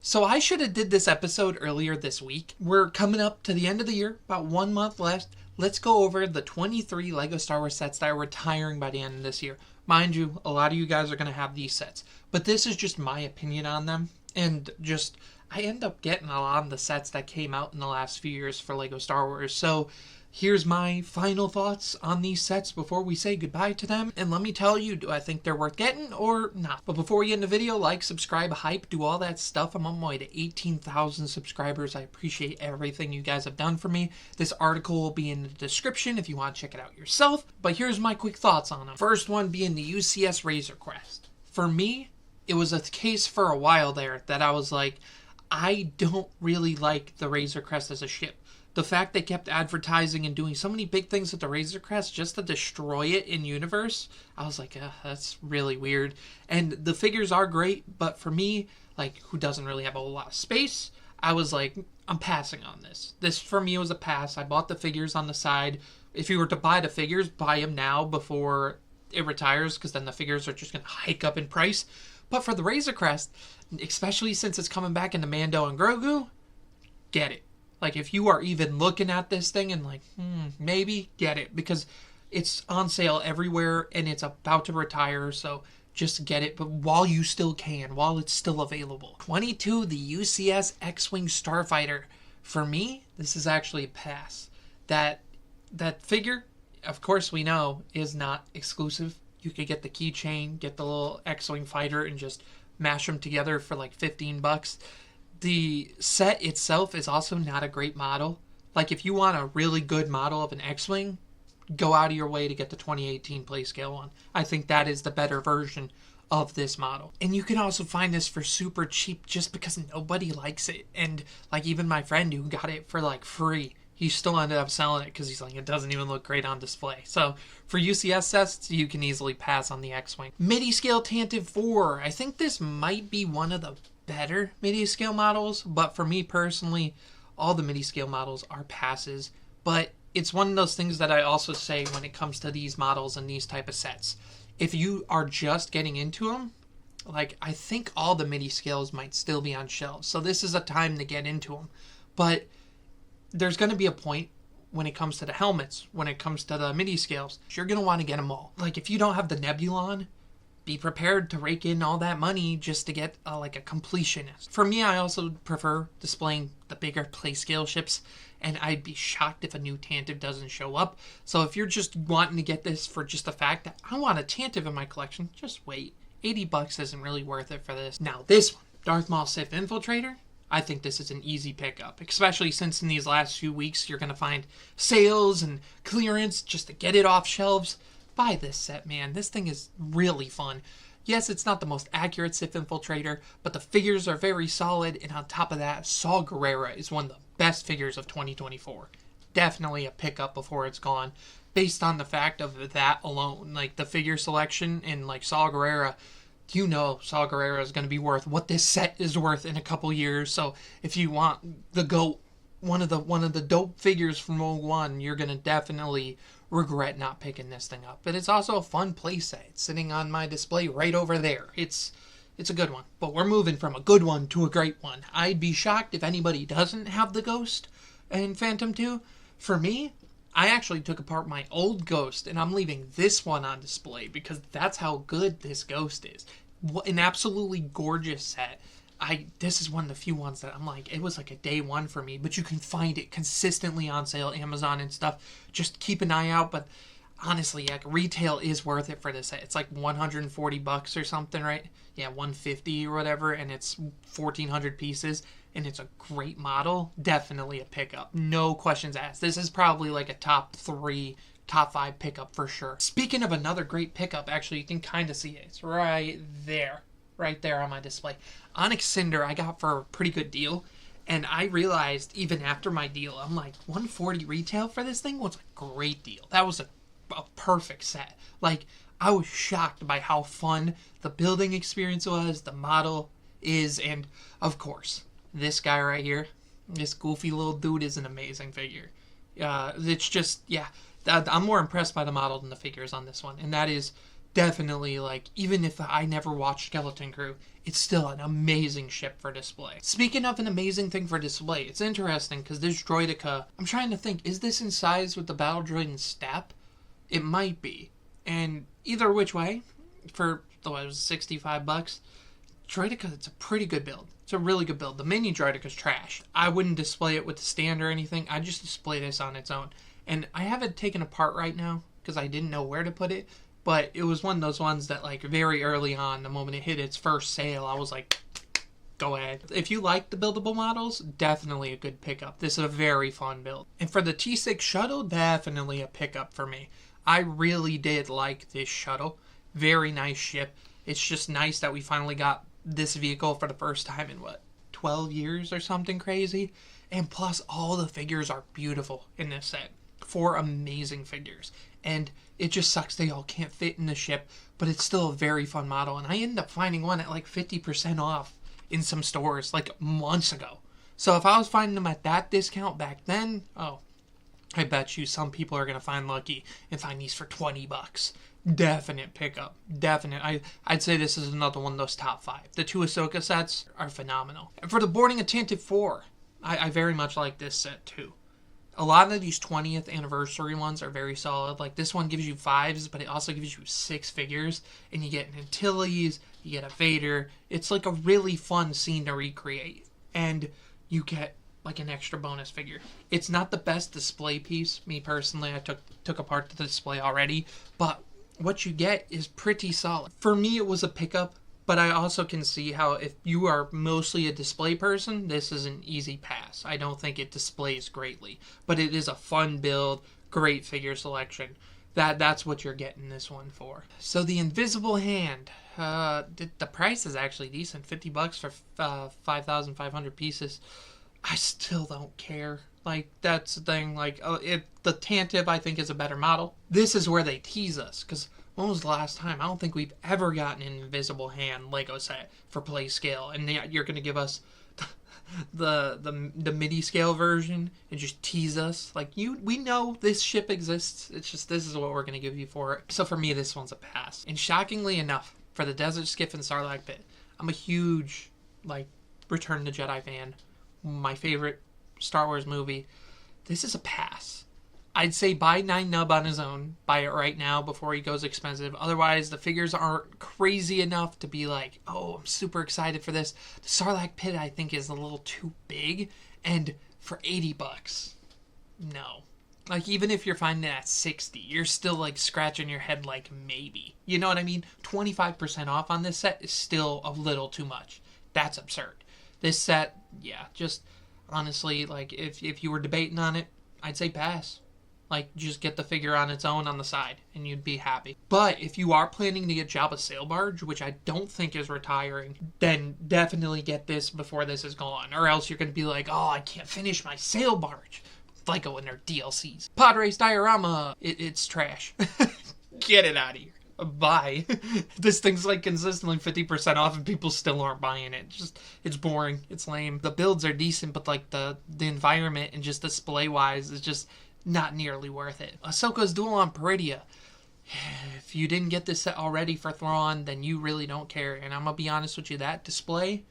So I should have did this episode earlier this week. We're coming up to the end of the year, about 1 month left. Let's go over the 23 LEGO Star Wars sets that are retiring by the end of this year. Mind you, a lot of you guys are going to have these sets, but this is just my opinion on them. And just, I end up getting a lot of the sets that came out in the last few years for LEGO Star Wars. So here's my final thoughts on these sets before we say goodbye to them. And let me tell you, do I think they're worth getting or not? But before we get into the video, like, subscribe, hype, do all that stuff. I'm on my way to 18,000 subscribers. I appreciate everything you guys have done for me. This article will be in the description if you want to check it out yourself. But here's my quick thoughts on them. First one being the UCS Razor Crest. For me, it was a case for a while there that I was like, I don't really like the Razor Crest as a ship. The fact they kept advertising and doing so many big things with the Razor Crest just to destroy it in universe, I was like, that's really weird. And the figures are great, but for me, like, who doesn't really have a whole lot of space, I was like, I'm passing on this. This, for me, was a pass. I bought the figures on the side. If you were to buy the figures, buy them now before it retires, because then the figures are just going to hike up in price. But for the Razor Crest, especially since it's coming back into Mando and Grogu, get it. Like, if you are even looking at this thing and like, maybe, get it. Because it's on sale everywhere and it's about to retire, so just get it. But while you still can, while it's still available. 22, the UCS X-Wing Starfighter. For me, this is actually a pass. That figure, of course we know, is not exclusive. You could get the keychain, get the little X-Wing fighter, and just mash them together for like 15 bucks. The set itself is also not a great model. Like, if you want a really good model of an X-Wing, go out of your way to get the 2018 Playscale one. I think that is the better version of this model. And you can also find this for super cheap just because nobody likes it. And, like, even my friend who got it for, like, free, he still ended up selling it because he's like, it doesn't even look great on display. So for UCS sets, you can easily pass on the X-Wing. Midscale Tantive IV. I think this might be one of the better Midscale models, but for me personally, all the Midscale models are passes. But it's one of those things that I also say when it comes to these models and these type of sets. If you are just getting into them, like, I think all the Midscales might still be on shelves. So this is a time to get into them. But there's going to be a point when it comes to the helmets, when it comes to the Midscales, you're going to want to get them all. Like, if you don't have the Nebulon, be prepared to rake in all that money just to get like a completionist. For me, I also prefer displaying the bigger Playscale ships, and I'd be shocked if a new Tantive doesn't show up. So if you're just wanting to get this for just the fact that I want a Tantive in my collection, just wait. 80 bucks isn't really worth it for this. Now this one, Darth Maul Sith Infiltrator. I think this is an easy pickup, especially since in these last few weeks you're going to find sales and clearance just to get it off shelves. Buy this set, man. This thing is really fun. Yes, it's not the most accurate Sith Infiltrator, but the figures are very solid, and on top of that, Saw Gerrera is one of the best figures of 2024. Definitely a pickup before it's gone, based on the fact of that alone. Like, the figure selection in, like, Saw Gerrera, you know Saw Gerrera is going to be worth what this set is worth in a couple years. So if you want the GOAT, one of the dope figures from Rogue One, you're going to definitely regret not picking this thing up. But it's also a fun playset. It's sitting on my display right over there. It's a good one. But we're moving from a good one to a great one. I'd be shocked if anybody doesn't have the Ghost in Phantom 2. For me, I actually took apart my old Ghost, and I'm leaving this one on display because that's how good this Ghost is. An absolutely gorgeous set. This is one of the few ones that I'm like, it was like a day one for me, but you can find it consistently on sale, Amazon and stuff. Just keep an eye out, but honestly, like, retail is worth it for this set. It's like 140 bucks or something, right? Yeah, 150 or whatever, and it's 1,400 pieces, and it's a great model. Definitely a pickup. No questions asked. This is probably like a top 3, top 5 pickup for sure. Speaking of another great pickup, actually, you can kind of see it. It's right there. Right there on my display. Onyx Cinder I got for a pretty good deal, and I realized even after my deal, I'm like, 140 retail for this thing was a great deal. That was a perfect set. Like, I was shocked by how fun the building experience was, the model is, and of course, this guy right here, this goofy little dude, is an amazing figure. It's just, yeah, I'm more impressed by the model than the figures on this one, and that is definitely, like, even if I never watched Skeleton Crew, it's still an amazing ship for display. Speaking of an amazing thing for display, it's interesting because this Droideka, I'm trying to think, is this in size with the Battle Droid and Step? It might be. And either which way, for, what was it, $65, Droideka, it's a pretty good build. It's a really good build. The mini Droideka's trash. I wouldn't display it with the stand or anything. I just display this on its own. And I have it taken apart right now because I didn't know where to put it. But it was one of those ones that, like, very early on, the moment it hit its first sale, I was like, go ahead. If you like the buildable models, definitely a good pickup. This is a very fun build. And for the T6 Shuttle, definitely a pickup for me. I really did like this shuttle. Very nice ship. It's just nice that we finally got this vehicle for the first time in, 12 years or something crazy? And plus, all the figures are beautiful in this set. 4 amazing figures. And it just sucks they all can't fit in the ship, but it's still a very fun model. And I ended up finding one at like 50% off in some stores like months ago. So if I was finding them at that discount back then, oh, I bet you some people are going to find lucky and find these for $20. Definite pickup. Definite. I'd say this is another one of those top 5. The 2 Ahsoka sets are phenomenal. And for the boarding of Tantive IV, I very much like this set too. A lot of these 20th anniversary ones are very solid. Like this one gives you 5s, but it also gives you 6 figures. And you get an Antilles, you get a Vader. It's like a really fun scene to recreate. And you get like an extra bonus figure. It's not the best display piece. Me personally, I took apart the display already. But what you get is pretty solid. For me, it was a pickup. But I also can see how if you are mostly a display person, this is an easy pass. I don't think it displays greatly. But it is a fun build, great figure selection. That's what you're getting this one for. So the Invisible Hand. The price is actually decent. $50 for 5,500 pieces. I still don't care. Like, that's the thing. Like, the Tantive, I think, is a better model. This is where they tease us. Because when was the last time? I don't think we've ever gotten an Invisible Hand Lego set for play scale. And you're going to give us the midi-scale version and just tease us. Like, we know this ship exists. It's just this is what we're going to give you for it. So for me, this one's a pass. And shockingly enough, for the Desert Skiff and Sarlacc Pit, I'm a huge, like, Return to Jedi fan. My favorite Star Wars movie. This is a pass. I'd say buy 9nub on his own. Buy it right now before he goes expensive. Otherwise, the figures aren't crazy enough to be like, oh, I'm super excited for this. The Sarlacc Pit, I think, is a little too big. And for $80, no. Like, even if you're finding it at $60, you're still, like, scratching your head like, maybe. You know what I mean? 25% off on this set is still a little too much. That's absurd. This set, yeah, just honestly, like, if you were debating on it, I'd say pass. Like, just get the figure on its own on the side, and you'd be happy. But if you are planning to get Jabba's Sail Barge, which I don't think is retiring, then definitely get this before this is gone. Or else you're going to be like, oh, I can't finish my Sail Barge. Lego and their DLCs. Pod Race Diorama. It's trash. Get it out of here. Bye. This thing's like consistently 50% off and people still aren't buying it. It's boring. It's lame. The builds are decent, but like the environment and just display wise is just not nearly worth it. Ahsoka's Duel on Peridea. If you didn't get this set already for Thrawn, then you really don't care. And I'm gonna be honest with you, that display,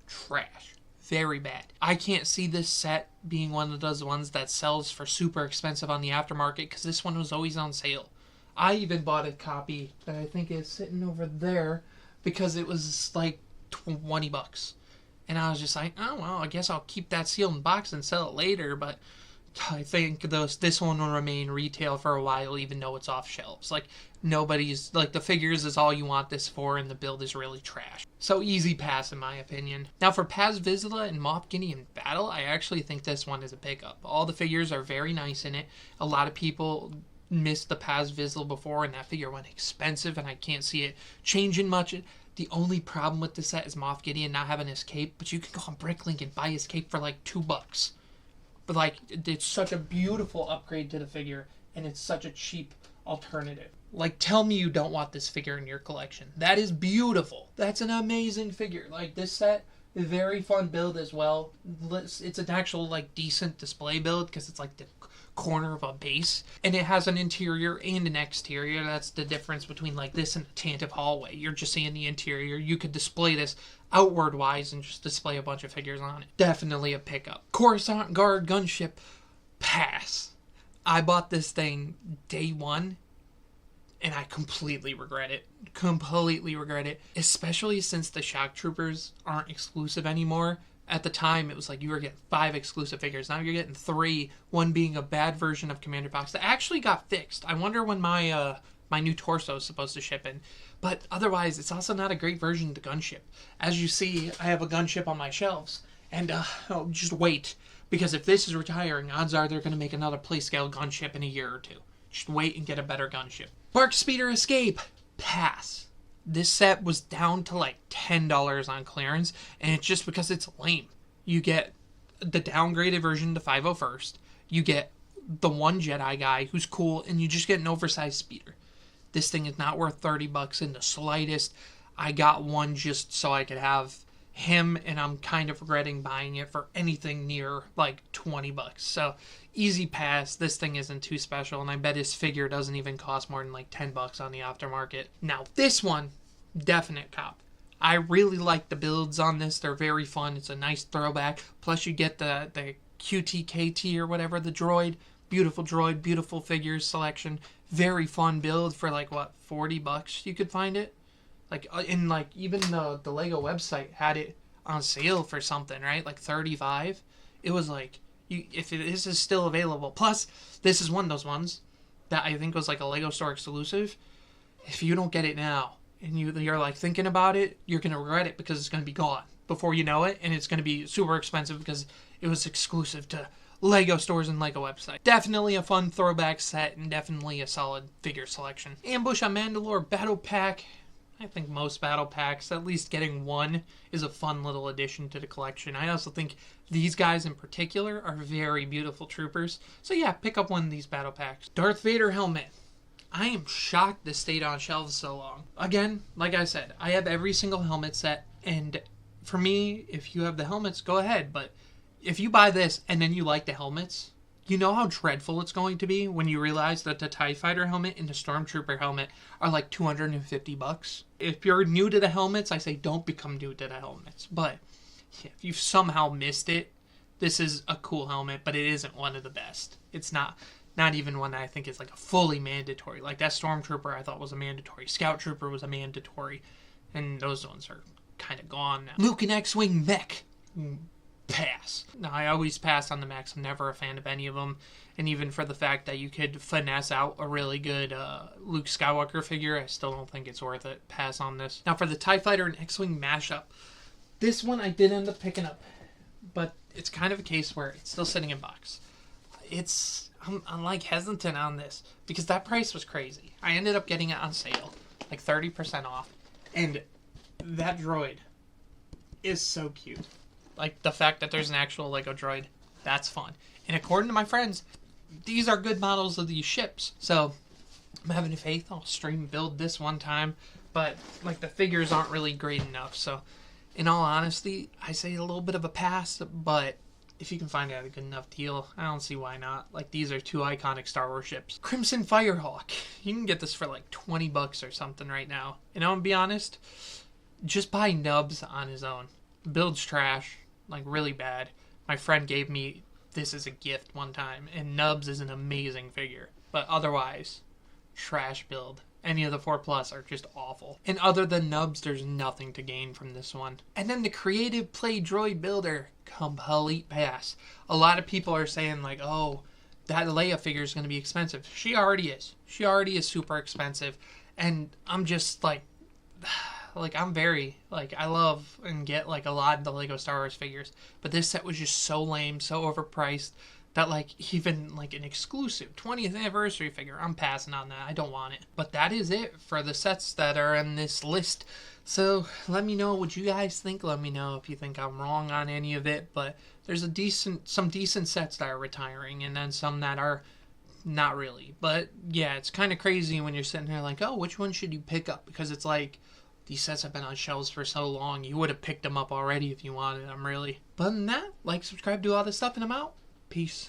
trash. Very bad. I can't see this set being one of those ones that sells for super expensive on the aftermarket because this one was always on sale. I even bought a copy that I think is sitting over there because it was like $20. And I was just like, oh, well, I guess I'll keep that sealed in box and sell it later. But I think this one will remain retail for a while even though it's off shelves. Like, nobody's, like, the figures is all you want this for and the build is really trash. So easy pass in my opinion. Now for Paz Vizsla and Moff Gideon Battle, I actually think this one is a pickup. All the figures are very nice in it. A lot of people missed the Paz Vizsla before and that figure went expensive and I can't see it changing much. The only problem with this set is Moff Gideon not having his cape, but you can go on Bricklink and buy his cape for like $2. But like, it's such a beautiful upgrade to the figure and it's such a cheap alternative. Like, tell me you don't want this figure in your collection. That is beautiful. That's an amazing figure. Like, this set is a very fun build as well. It's an actual, like, decent display build because it's, like, the corner of a base, and it has an interior and an exterior. That's the difference between like this and a Tantive hallway. You're just seeing the interior. You could display this outward wise and just display a bunch of figures on it. Definitely a pickup. Coruscant Guard Gunship, pass. I bought this thing day one, and I completely regret it. Completely regret it. Especially since the Shock Troopers aren't exclusive anymore. At the time, it was like you were getting 5 exclusive figures. Now you're getting 3, one being a bad version of Commander Fox that actually got fixed. I wonder when my new torso is supposed to ship in. But otherwise, it's also not a great version of the Gunship. As you see, I have a Gunship on my shelves. And just wait. Because if this is retiring, odds are they're going to make another Playscale Gunship in a year or 2. Just wait and get a better Gunship. BARC Speeder Escape, pass. This set was down to like $10 on clearance, and it's just because it's lame. You get the downgraded version, the 501st. You get the one Jedi guy who's cool, and you just get an oversized speeder. This thing is not worth $30 in the slightest. I got one just so I could have him, and I'm kind of regretting buying it for anything near like $20. So easy pass. This thing isn't too special, and I bet his figure doesn't even cost more than like $10 on the aftermarket. Now this one, definite cop. I really like the builds on this. They're very fun. It's a nice throwback. Plus you get the QTKT or whatever, the droid. Beautiful figures selection. Very fun build for like what, $40 you could find it. Like, and like even the Lego website had it on sale for something, right? Like $35. It was like, if this is still available. Plus, this is one of those ones that I think was like a Lego store exclusive. If you don't get it now and you're like thinking about it, you're gonna regret it because it's gonna be gone before you know it, and it's gonna be super expensive because it was exclusive to Lego stores and Lego website. Definitely a fun throwback set and definitely a solid figure selection. Ambush on Mandalore Battle Pack. I think most battle packs, at least getting one, is a fun little addition to the collection. I also think these guys in particular are very beautiful troopers. So yeah, pick up one of these battle packs. Darth Vader helmet. I am shocked this stayed on shelves so long. Again, like I said, I have every single helmet set, and for me, if you have the helmets, go ahead. But if you buy this and then you like the helmets, you know how dreadful it's going to be when you realize that the TIE Fighter helmet and the Stormtrooper helmet are like $250. If you're new to the helmets, I say don't become new to the helmets. But if you've somehow missed it, this is a cool helmet, but it isn't one of the best. It's not even one that I think is like a fully mandatory. Like that Stormtrooper I thought was a mandatory. Scout Trooper was a mandatory. And those ones are kind of gone now. Luke and X-Wing Mech. Pass. Now, I always pass on the mechs. I'm never a fan of any of them. And even for the fact that you could finesse out a really good Luke Skywalker figure, I still don't think it's worth it. Pass on this. Now, for the TIE Fighter and X-Wing mashup, this one I did end up picking up. But it's kind of a case where it's still sitting in box. I'm like hesitant on this because that price was crazy. I ended up getting it on sale, like 30% off. And that droid is so cute. Like, the fact that there's an actual Lego droid, that's fun. And according to my friends, these are good models of these ships. So, I'm having faith I'll stream build this one time. But, like, the figures aren't really great enough. So, in all honesty, I say a little bit of a pass. But, if you can find out a good enough deal, I don't see why not. Like, these are 2 iconic Star Wars ships. Crimson Firehawk. You can get this for, like, $20 or something right now. And I'm gonna be honest, just buy Nubs on his own. The build's trash. Like, really bad. My friend gave me this as a gift one time, and Nubs is an amazing figure. But otherwise, trash build. Any of the 4+ are just awful. And other than Nubs, there's nothing to gain from this one. And then the Creative Play Droid Builder, complete pass. A lot of people are saying, like, oh, that Leia figure is going to be expensive. She already is. She already is super expensive. And I'm just, like... I'm very, I love and get, a lot of the Lego Star Wars figures. But this set was just so lame, so overpriced, that, even, an exclusive 20th anniversary figure, I'm passing on that. I don't want it. But that is it for the sets that are in this list. So, let me know what you guys think. Let me know if you think I'm wrong on any of it. But there's some decent sets that are retiring, and then some that are not really. But, yeah, it's kind of crazy when you're sitting there like, oh, which one should you pick up? Because it's like... these sets have been on shelves for so long, you would have picked them up already if you wanted them, really. But other than that, subscribe, do all this stuff, and I'm out. Peace.